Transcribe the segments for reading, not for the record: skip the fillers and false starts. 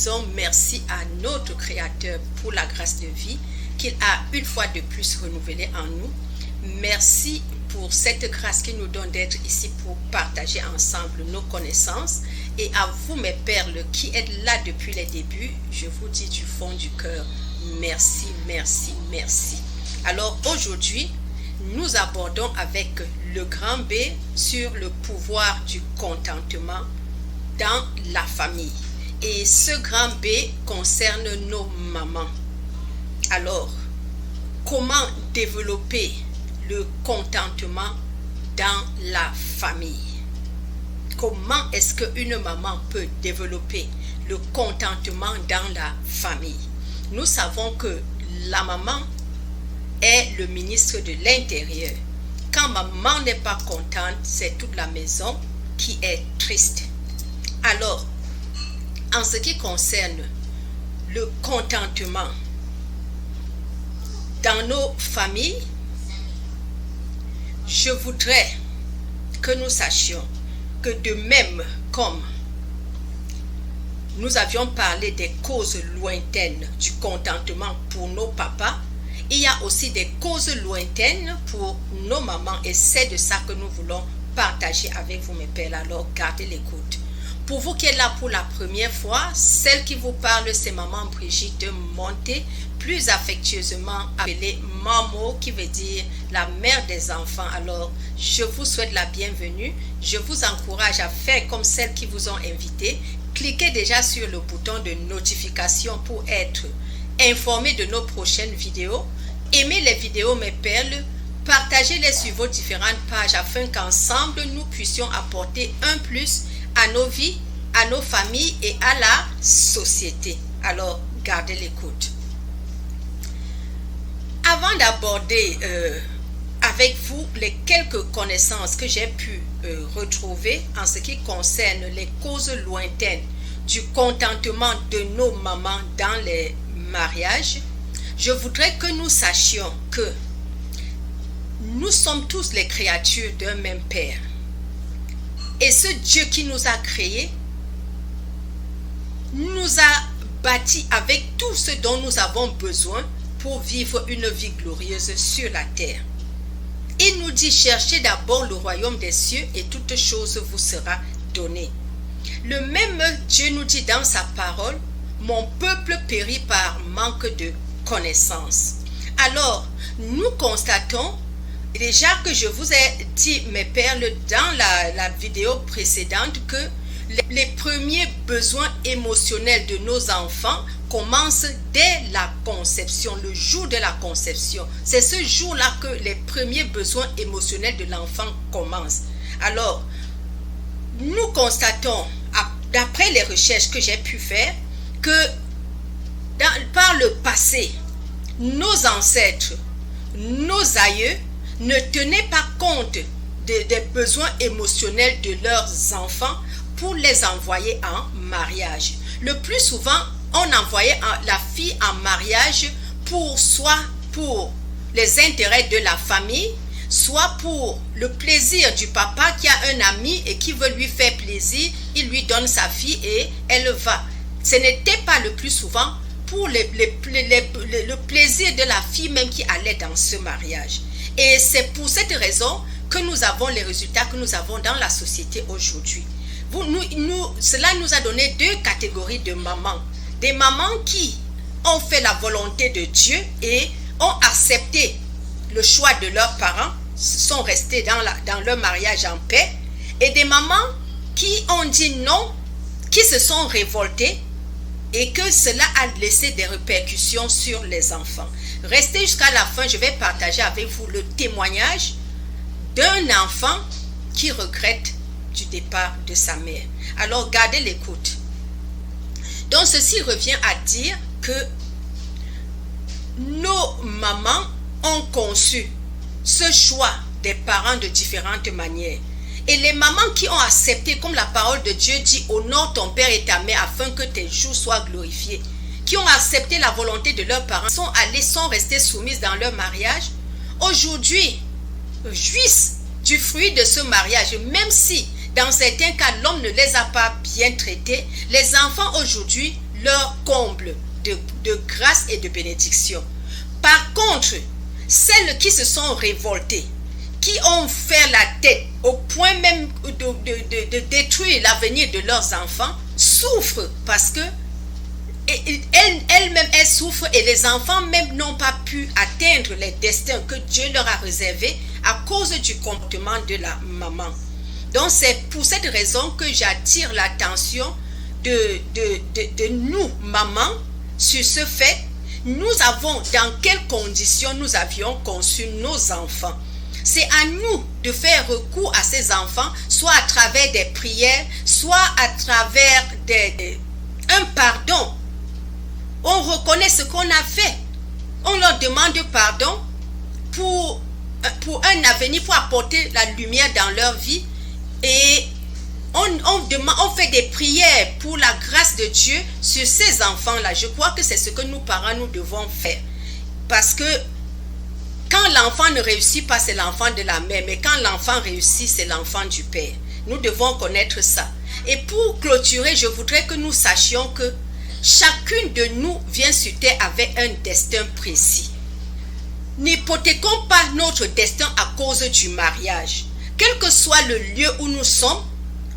disons merci à notre Créateur pour la grâce de vie qu'il a une fois de plus renouvelée en nous. Merci pour cette grâce qu'il nous donne d'être ici pour partager ensemble nos connaissances. Et à vous, mes perles, qui êtes là depuis les débuts, je vous dis du fond du cœur, merci, merci, merci. Alors aujourd'hui, nous abordons avec le grand B sur le pouvoir du contentement dans la famille. Et ce grand B concerne nos mamans. Alors, comment développer le contentement dans la famille? Comment est-ce qu'une maman peut développer le contentement dans la famille? Nous savons que la maman est le ministre de l'Intérieur. Quand maman n'est pas contente, c'est toute la maison qui est triste. Alors, en ce qui concerne le contentement dans nos familles, je voudrais que nous sachions que de même comme nous avions parlé des causes lointaines du contentement pour nos papas, il y a aussi des causes lointaines pour nos mamans et c'est de ça que nous voulons partager avec vous, mes pères. Alors gardez l'écoute. Pour vous qui êtes là pour la première fois, celle qui vous parle, c'est maman Brigitte Monté, plus affectueusement appelée Mamo, qui veut dire la mère des enfants. Alors, je vous souhaite la bienvenue. Je vous encourage à faire comme celles qui vous ont invité. Cliquez déjà sur le bouton de notification pour être informé de nos prochaines vidéos. Aimez les vidéos, mes perles. Partagez-les sur vos différentes pages afin qu'ensemble, nous puissions apporter un plus à nos vies, à nos familles et à la société. Alors, gardez l'écoute. Avant d'aborder avec vous les quelques connaissances que j'ai pu retrouver en ce qui concerne les causes lointaines du contentement de nos mamans dans les mariages, je voudrais que nous sachions que nous sommes tous les créatures d'un même Père. Et ce Dieu qui nous a créés nous a bâtis avec tout ce dont nous avons besoin pour vivre une vie glorieuse sur la terre. Il nous dit, cherchez d'abord le royaume des cieux et toute chose vous sera donnée. Le même Dieu nous dit dans sa parole, mon peuple périt par manque de connaissance. Alors, nous constatons déjà que je vous ai dit, mes perles, dans la vidéo précédente, que les premiers besoins émotionnels de nos enfants commencent dès la conception, le jour de la conception. C'est ce jour-là que les premiers besoins émotionnels de l'enfant commencent. Alors, nous constatons, d'après les recherches que j'ai pu faire, que par le passé, nos ancêtres, nos aïeux, ne tenaient pas compte des besoins émotionnels de leurs enfants pour les envoyer en mariage. Le plus souvent, on envoyait la fille en mariage soit pour les intérêts de la famille, soit pour le plaisir du papa qui a un ami et qui veut lui faire plaisir, il lui donne sa fille et elle va. Ce n'était pas le plus souvent pour le plaisir de la fille même qui allait dans ce mariage. Et c'est pour cette raison que nous avons les résultats que nous avons dans la société aujourd'hui. Cela nous a donné deux catégories de mamans. Des mamans qui ont fait la volonté de Dieu et ont accepté le choix de leurs parents, sont restés dans leur mariage en paix. Et des mamans qui ont dit non, qui se sont révoltées et que cela a laissé des répercussions sur les enfants. Restez jusqu'à la fin, je vais partager avec vous le témoignage d'un enfant qui regrette du départ de sa mère. Alors gardez l'écoute. Donc ceci revient à dire que nos mamans ont conçu ce choix des parents de différentes manières. Et les mamans qui ont accepté, comme la parole de Dieu dit, honore ton père et ta mère afin que tes jours soient glorifiés, qui ont accepté la volonté de leurs parents, sont restées soumises dans leur mariage, aujourd'hui jouissent du fruit de ce mariage, même si dans certains cas l'homme ne les a pas bien traités. Les enfants aujourd'hui leur comble de grâce et de bénédiction. Par contre, celles qui se sont révoltées, qui ont fait la tête au point même de détruire l'avenir de leurs enfants, souffrent parce que elles souffrent et les enfants même n'ont pas pu atteindre les destins que Dieu leur a réservés à cause du comportement de la maman. Donc c'est pour cette raison que j'attire l'attention de nous, mamans, sur ce fait. Nous avons, dans quelles conditions nous avions conçu nos enfants. C'est à nous de faire recours à ces enfants, soit à travers des prières, soit à travers un pardon. On reconnaît ce qu'on a fait. On leur demande pardon pour un avenir, pour apporter la lumière dans leur vie. Et on fait des prières pour la grâce de Dieu sur ces enfants-là. Je crois que c'est ce que nous parents, nous devons faire. Parce que quand l'enfant ne réussit pas, c'est l'enfant de la mère. Mais quand l'enfant réussit, c'est l'enfant du père. Nous devons connaître ça. Et pour clôturer, je voudrais que nous sachions que chacune de nous vient sur terre avec un destin précis. N'hypothéquons pas notre destin à cause du mariage. Quel que soit le lieu où nous sommes,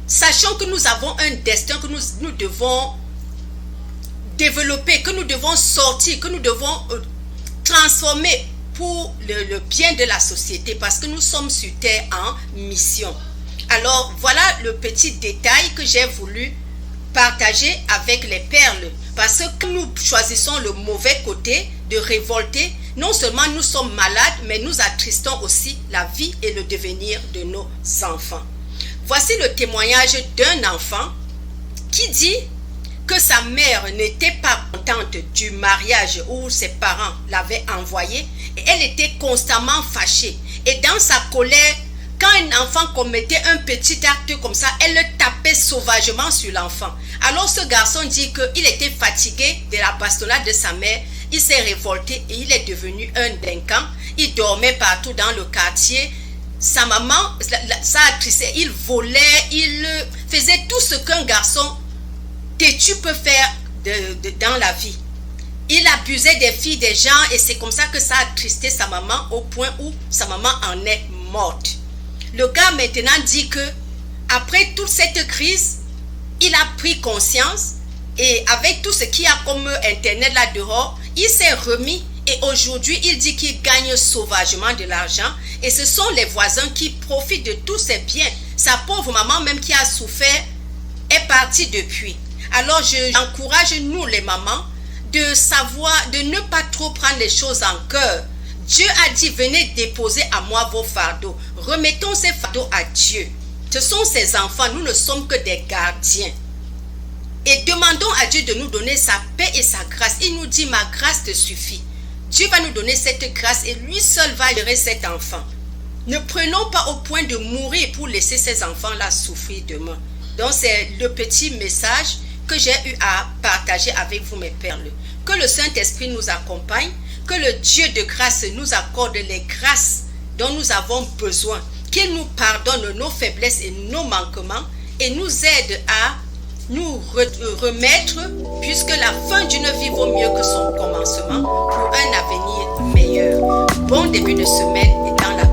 sachant que nous avons un destin que nous devons développer, que nous devons sortir, que nous devons transformer pour le bien de la société, parce que nous sommes sur terre en mission. Alors voilà le petit détail que j'ai voulu partager avec les perles, parce que nous choisissons le mauvais côté de révolter. Non seulement nous sommes malades, mais nous attristons aussi la vie et le devenir de nos enfants. Voici le témoignage d'un enfant qui dit que sa mère n'était pas contente du mariage où ses parents l'avaient envoyé et elle était constamment fâchée. Et dans sa colère, quand un enfant commettait un petit acte comme ça, elle le tapait sauvagement sur l'enfant. Alors ce garçon dit qu'il était fatigué de la bastonnade de sa mère. Il s'est révolté et il est devenu un délinquant. Il dormait partout dans le quartier. Sa maman, ça attristait. Il volait, il faisait tout ce qu'un garçon têtu peut faire dans la vie. Il abusait des filles, des gens, et c'est comme ça que ça a attristé sa maman au point où sa maman en est morte. Le gars maintenant dit que après toute cette crise, il a pris conscience et avec tout ce qu'il y a comme internet là dehors, il s'est remis et aujourd'hui il dit qu'il gagne sauvagement de l'argent et ce sont les voisins qui profitent de tous ces biens. Sa pauvre maman même qui a souffert est partie depuis. Alors j'encourage nous les mamans de savoir, de ne pas trop prendre les choses en cœur. Dieu a dit venez déposer à moi vos fardeaux. Remettons ces fardeaux à Dieu. Ce sont ses enfants, nous ne sommes que des gardiens. Et demandons à Dieu de nous donner sa paix et sa grâce. Il nous dit ma grâce te suffit. Dieu va nous donner cette grâce et lui seul va gérer cet enfant. Ne prenons pas au point de mourir pour laisser ces enfants-là souffrir demain. Donc c'est le petit message que j'ai eu à partager avec vous mes perles. Que le Saint-Esprit nous accompagne, que le Dieu de grâce nous accorde les grâces dont nous avons besoin, qu'il nous pardonne nos faiblesses et nos manquements et nous aide à nous remettre, puisque la fin d'une vie vaut mieux que son commencement, pour un avenir meilleur. Bon début de semaine et dans la